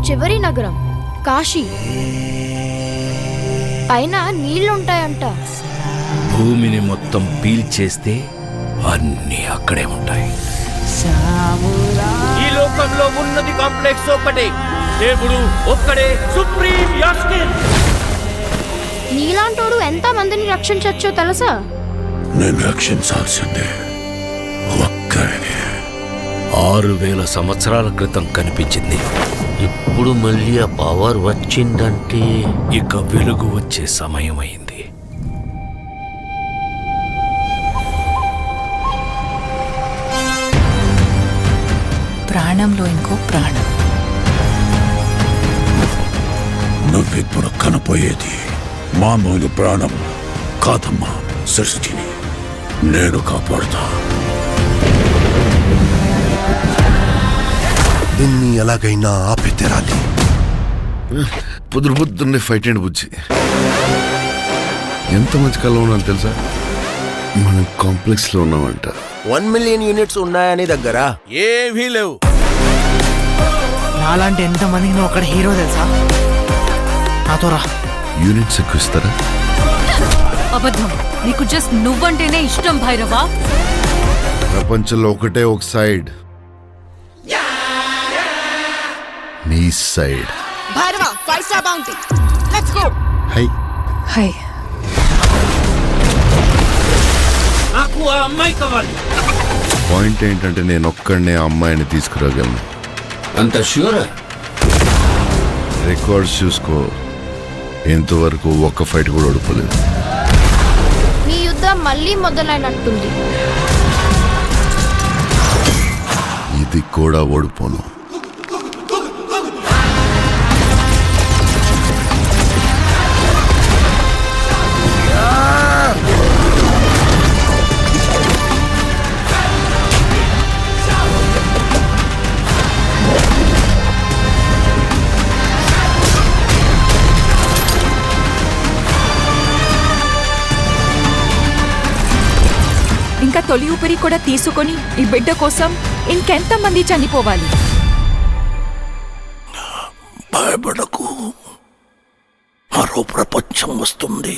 చివరి నగరం కాశీ. పైన నీళ్లుంటాయంట. భూమిని మొత్తం పీల్చేస్తే అన్నీ అక్కడే ఉంటాయి. ఈ లోకంలో ఉన్నది కాంప్లెక్స్ ఒక్కటే, దేవుడు ఒక్కడే, సుప్రీం యాస్కిన్. నీలాంటోడు ఎంత మందిని రక్షించొచ్చో తెలుసా? నేను రక్షించాల్సిందే ఒక్కడే. 6000 సంవత్సరాల క్రితం కనిపించింది. ఇప్పుడు మళ్ళీ ఆ పవర్ వచ్చిందంటే ఇక వెలుగు వచ్చే సమయం అయింది. ప్రాణంలో ఇంకో ప్రాణం. నువ్విప్పుడు కనపోయేది మామూలు ప్రాణం కాదమ్మా, సృష్టిని నేను కాపాడుతా. దీన్ని ఎలాగైనా ఆపి తెరాలి. పొద్దున్నే ఫైట్ అండి బుజ్జి. ఎంత మంచి కళ ఉన్నాను తెలుసా? మనం కాంప్లెక్స్ లో ఉన్నామంట. 1 మిలియన్ యూనిట్స్ ఉన్నాయని దగ్గర ఏవీ లేవు. నాలాంటి ఎంతమందికి నువ్వు అక్కడ హీరో తెలుసా? నాతో రా. యూనిట్స్ ఎక్కువ ఇస్తారా? అబద్ధం. నీకు జస్ట్ నువ్వంటేనే ఇష్టం భైరవా. ప్రపంచంలో ఒకటే ఒక సైడ్, నీ side. Bhairava 5 star bounty. Let's go. Hi hi. నాకు ఆ అమ్మాయి కావాలి. పాయింట్ ఏంటంటే నేను ఒక్కడనే ఆ అమ్మాయిని తీసుకురాగలను. అంత ష్యూరా? రికార్డ్స్ చూసుకో, ఇంతవరకు ఒక్క ఫైట్ కూడా ఓడిపోలేదు. నీ యుద్ధం మళ్ళీ మొదలైనట్టుంది. ఇది కూడా ఓడిపోను. ఇంకా తొలి ఊపిరి కూడా తీసుకొని ఈ బిడ్డ కోసం ఇంకెంతమంది చనిపోవాలి? భయపడకు, మరో ప్రపంచం వస్తుంది.